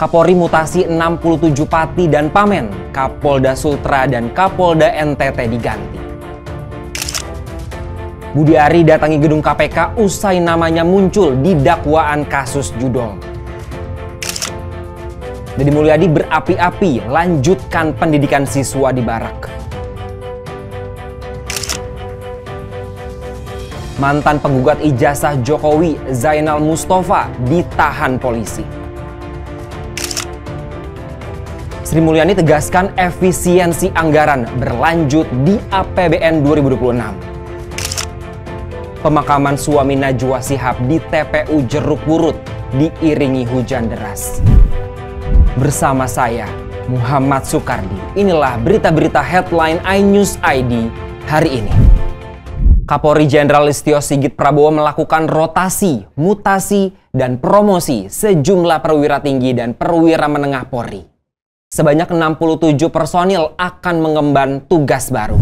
Kapolri mutasi 67 Pati dan Pamen, Kapolda Sultra dan Kapolda NTT diganti. Budi Ari datangi gedung KPK usai namanya muncul di dakwaan kasus judol. Deddy Mulyadi berapi-api lanjutkan pendidikan siswa di Barak. Mantan penggugat ijazah Jokowi, Zainal Mustafa, ditahan polisi. Sri Mulyani tegaskan efisiensi anggaran berlanjut di APBN 2026. Pemakaman suami Najwa Shihab di TPU Jeruk Purut diiringi hujan deras. Bersama saya, Muhammad Soekardi. Inilah berita-berita headline iNews ID hari ini. Kapolri Jenderal Listio Sigit Prabowo melakukan rotasi, mutasi, dan promosi sejumlah perwira tinggi dan perwira menengah Polri. Sebanyak 67 personil akan mengemban tugas baru.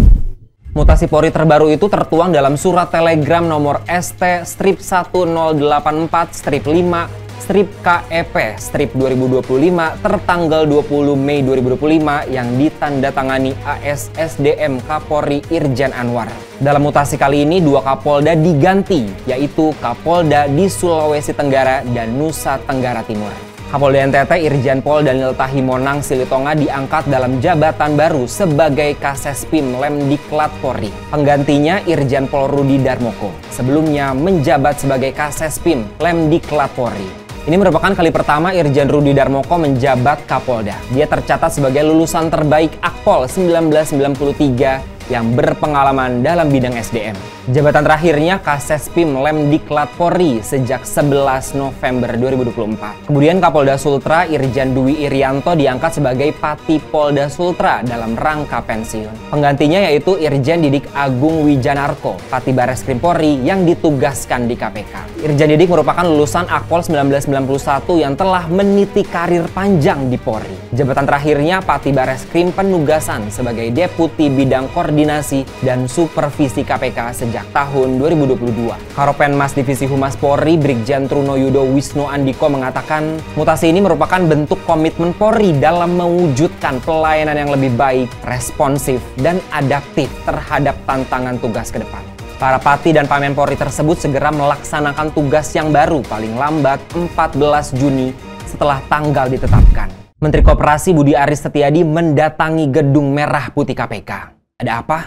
Mutasi Polri terbaru itu tertuang dalam surat telegram nomor ST-108-5-KEP-2025 tertanggal 20 Mei 2025 yang ditandatangani ASSDM Kapolri Irjen Anwar. Dalam mutasi kali ini, 2 Kapolda diganti, yaitu Kapolda di Sulawesi Tenggara dan Nusa Tenggara Timur. Kapolda NTT Irjen Pol Daniel Tahimonang Silitonga diangkat dalam jabatan baru sebagai Kasespim Lemdiklat Polri. Penggantinya Irjen Pol Rudi Darmoko, sebelumnya menjabat sebagai Kasespim Lemdiklat Polri. Ini merupakan kali pertama Irjen Rudi Darmoko menjabat Kapolda. Dia tercatat sebagai lulusan terbaik Akpol 1993 yang berpengalaman dalam bidang SDM. Jabatan terakhirnya Kasespim Lemdiklat Polri sejak 11 November 2024. Kemudian Kapolda Sultra Irjen Dwi Irianto diangkat sebagai Pati Polda Sultra dalam rangka pensiun. Penggantinya yaitu Irjen Didik Agung Wijanarko, Pati Bareskrim Polri yang ditugaskan di KPK. Irjen Didik merupakan lulusan Akpol 1991 yang telah meniti karir panjang di Polri. Jabatan terakhirnya Pati Bareskrim Penugasan sebagai Deputi Bidang Koordinasi dan Supervisi KPK sejak tahun 2022. Karopenmas Divisi Humas Polri Brigjen Truno Yudo Wisnu Andiko mengatakan mutasi ini merupakan bentuk komitmen Polri dalam mewujudkan pelayanan yang lebih baik, responsif, dan adaptif terhadap tantangan tugas ke depan. Para Pati dan Pamen Polri tersebut segera melaksanakan tugas yang baru paling lambat 14 Juni setelah tanggal ditetapkan. Menteri Koperasi Budi Aris Setiadi mendatangi Gedung Merah Putih KPK. Ada apa?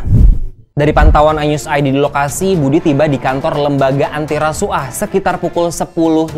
Dari pantauan iNews ID di lokasi, Budi tiba di kantor Lembaga Anti Rasuah sekitar pukul 10.15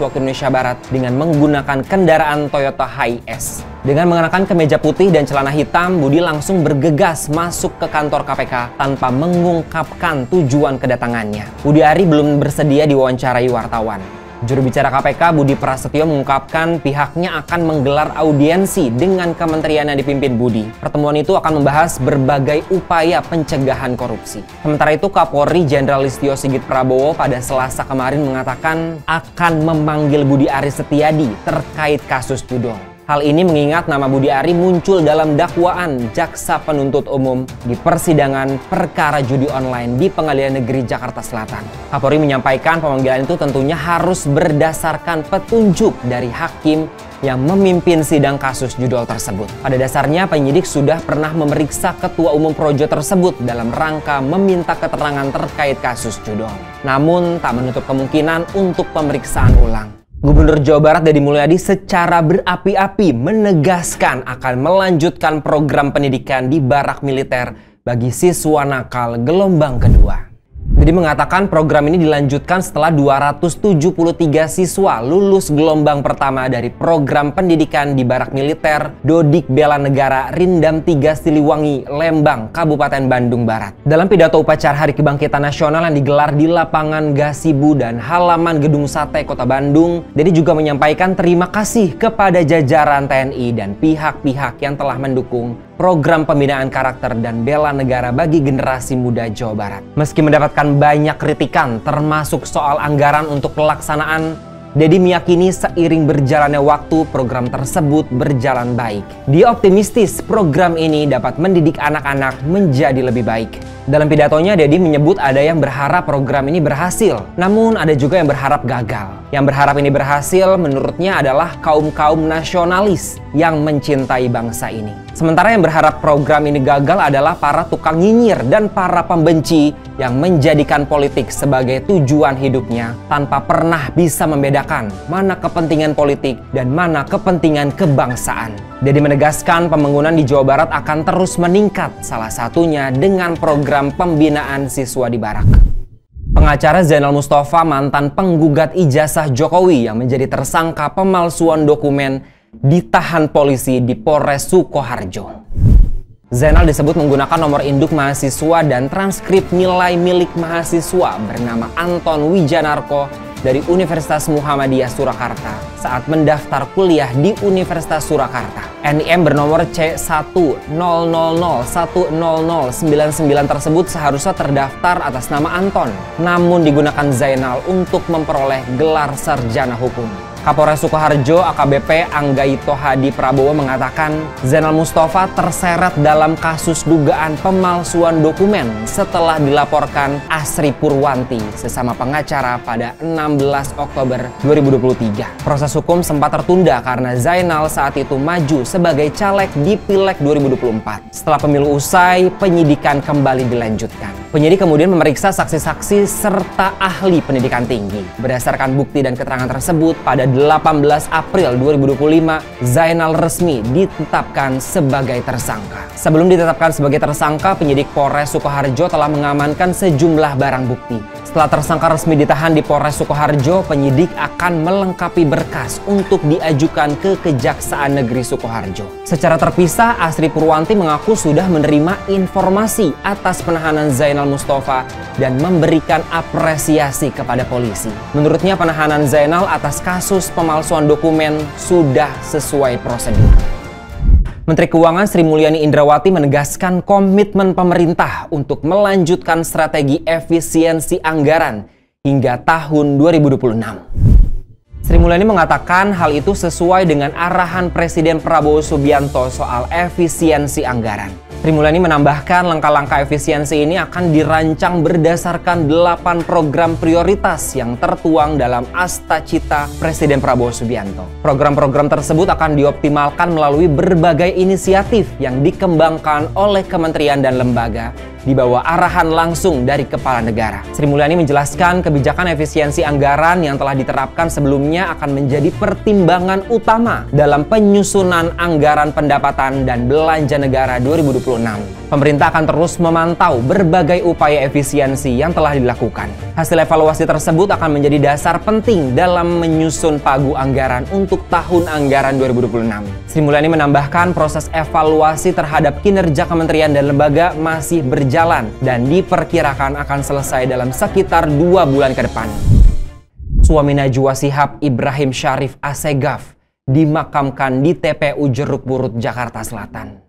waktu Indonesia Barat dengan menggunakan kendaraan Toyota Hiace. Dengan mengenakan kemeja putih dan celana hitam, Budi langsung bergegas masuk ke kantor KPK tanpa mengungkapkan tujuan kedatangannya. Budi Ari belum bersedia diwawancarai wartawan. Juru bicara KPK Budi Prasetyo mengungkapkan pihaknya akan menggelar audiensi dengan kementerian yang dipimpin Budi. Pertemuan itu akan membahas berbagai upaya pencegahan korupsi. Sementara itu Kapolri Jenderal Listio Sigit Prabowo pada Selasa kemarin mengatakan akan memanggil Budi Aris Setiadi terkait kasus judol. Hal ini mengingat nama Budi Ari muncul dalam dakwaan Jaksa Penuntut Umum di persidangan perkara judi online di Pengadilan Negeri Jakarta Selatan. Kapolri menyampaikan pemanggilan itu tentunya harus berdasarkan petunjuk dari hakim yang memimpin sidang kasus judol tersebut. Pada dasarnya penyidik sudah pernah memeriksa Ketua Umum Projo tersebut dalam rangka meminta keterangan terkait kasus judol. Namun tak menutup kemungkinan untuk pemeriksaan ulang. Gubernur Jawa Barat Deddy Mulyadi secara berapi-api menegaskan akan melanjutkan program pendidikan di barak militer bagi siswa nakal gelombang kedua. Deddy mengatakan program ini dilanjutkan setelah 273 siswa lulus gelombang pertama dari program pendidikan di barak militer Dodik Bela Negara Rindam 3 Siliwangi, Lembang, Kabupaten Bandung Barat. Dalam pidato upacara Hari Kebangkitan Nasional yang digelar di lapangan Gasibu dan halaman Gedung Sate Kota Bandung, Deddy juga menyampaikan terima kasih kepada jajaran TNI dan pihak-pihak yang telah mendukung program pembinaan karakter dan bela negara bagi generasi muda Jawa Barat. Meski mendapatkan banyak kritikan termasuk soal anggaran untuk pelaksanaan, Deddy meyakini seiring berjalannya waktu program tersebut berjalan baik. Dia optimistis program ini dapat mendidik anak-anak menjadi lebih baik. Dalam pidatonya, Deddy menyebut ada yang berharap program ini berhasil, namun ada juga yang berharap gagal. Yang berharap ini berhasil menurutnya adalah kaum-kaum nasionalis yang mencintai bangsa ini. Sementara yang berharap program ini gagal adalah para tukang nyinyir dan para pembenci yang menjadikan politik sebagai tujuan hidupnya tanpa pernah bisa membedakan mana kepentingan politik dan mana kepentingan kebangsaan. Deddy menegaskan pembangunan di Jawa Barat akan terus meningkat, salah satunya dengan program pembinaan siswa di Barak. Pengacara Zainal Mustafa, mantan penggugat ijazah Jokowi yang menjadi tersangka pemalsuan dokumen, ditahan polisi di Polres Sukoharjo. Zainal disebut menggunakan nomor induk mahasiswa dan transkrip nilai milik mahasiswa bernama Anton Wijanarko dari Universitas Muhammadiyah Surakarta saat mendaftar kuliah di Universitas Surakarta. NIM bernomor C100010099 tersebut seharusnya terdaftar atas nama Anton, namun digunakan Zainal untuk memperoleh gelar sarjana hukum. Kapolres Sukoharjo AKBP Anggaito Hadi Prabowo mengatakan Zainal Mustafa terseret dalam kasus dugaan pemalsuan dokumen setelah dilaporkan Asri Purwanti sesama pengacara pada 16 Oktober 2023. Proses hukum sempat tertunda karena Zainal saat itu maju sebagai caleg di Pileg 2024. Setelah pemilu usai, penyidikan kembali dilanjutkan. Penyidik kemudian memeriksa saksi-saksi serta ahli pendidikan tinggi. Berdasarkan bukti dan keterangan tersebut, pada 18 April 2025, Zainal resmi ditetapkan sebagai tersangka. Sebelum ditetapkan sebagai tersangka, penyidik Polres Sukoharjo telah mengamankan sejumlah barang bukti. Setelah tersangka resmi ditahan di Polres Sukoharjo, penyidik akan melengkapi berkas untuk diajukan ke Kejaksaan Negeri Sukoharjo. Secara terpisah, Asri Purwanti mengaku sudah menerima informasi atas penahanan Zainal Mustafa dan memberikan apresiasi kepada polisi. Menurutnya, penahanan Zainal atas kasus pemalsuan dokumen sudah sesuai prosedur. Menteri Keuangan Sri Mulyani Indrawati menegaskan komitmen pemerintah untuk melanjutkan strategi efisiensi anggaran hingga tahun 2026. Sri Mulyani mengatakan hal itu sesuai dengan arahan Presiden Prabowo Subianto soal efisiensi anggaran. Sri Mulyani menambahkan langkah-langkah efisiensi ini akan dirancang berdasarkan 8 program prioritas yang tertuang dalam Asta Cita Presiden Prabowo Subianto. Program-program tersebut akan dioptimalkan melalui berbagai inisiatif yang dikembangkan oleh kementerian dan lembaga di bawah arahan langsung dari Kepala Negara. Sri Mulyani menjelaskan kebijakan efisiensi anggaran yang telah diterapkan sebelumnya akan menjadi pertimbangan utama dalam penyusunan anggaran pendapatan dan belanja negara 2026. Pemerintah akan terus memantau berbagai upaya efisiensi yang telah dilakukan. Hasil evaluasi tersebut akan menjadi dasar penting dalam menyusun pagu anggaran untuk tahun anggaran 2026. Sri Mulyani menambahkan proses evaluasi terhadap kinerja kementerian dan lembaga masih berjalan dan diperkirakan akan selesai dalam sekitar 2 bulan ke depan. Suami Najwa Shihab, Ibrahim Syarif Assegaf, dimakamkan di TPU Jeruk Purut, Jakarta Selatan.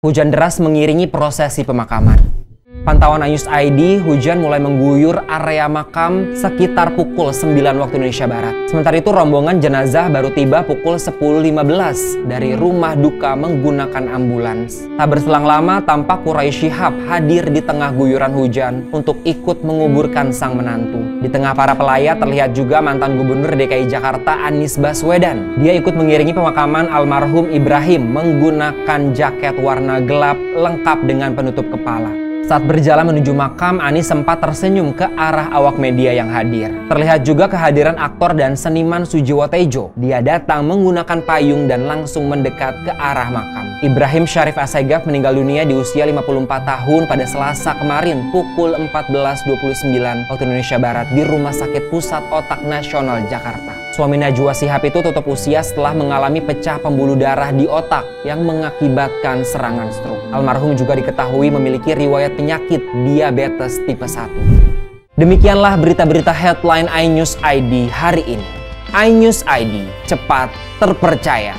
Hujan deras mengiringi prosesi pemakaman. Pantauan iNews ID, hujan mulai mengguyur area makam sekitar pukul 9 waktu Indonesia Barat. Sementara itu rombongan jenazah baru tiba pukul 10.15 dari rumah duka menggunakan ambulans. Tak berselang lama tampak Quraisy Shihab hadir di tengah guyuran hujan untuk ikut menguburkan sang menantu. Di tengah para pelayat terlihat juga mantan Gubernur DKI Jakarta Anies Baswedan. Dia ikut mengiringi pemakaman almarhum Ibrahim menggunakan jaket warna gelap lengkap dengan penutup kepala. Saat berjalan menuju makam, Anies sempat tersenyum ke arah awak media yang hadir. Terlihat juga kehadiran aktor dan seniman Sujiwo Tejo. Dia datang menggunakan payung dan langsung mendekat ke arah makam. Ibrahim Syarif Assegaf meninggal dunia di usia 54 tahun pada Selasa kemarin pukul 14.29 waktu Indonesia Barat di Rumah Sakit Pusat Otak Nasional Jakarta. Suami Najwa Shihab itu tutup usia setelah mengalami pecah pembuluh darah di otak yang mengakibatkan serangan stroke. Almarhum juga diketahui memiliki riwayat penyakit diabetes tipe 1. Demikianlah berita-berita headline iNews ID hari ini. iNews ID, cepat, terpercaya.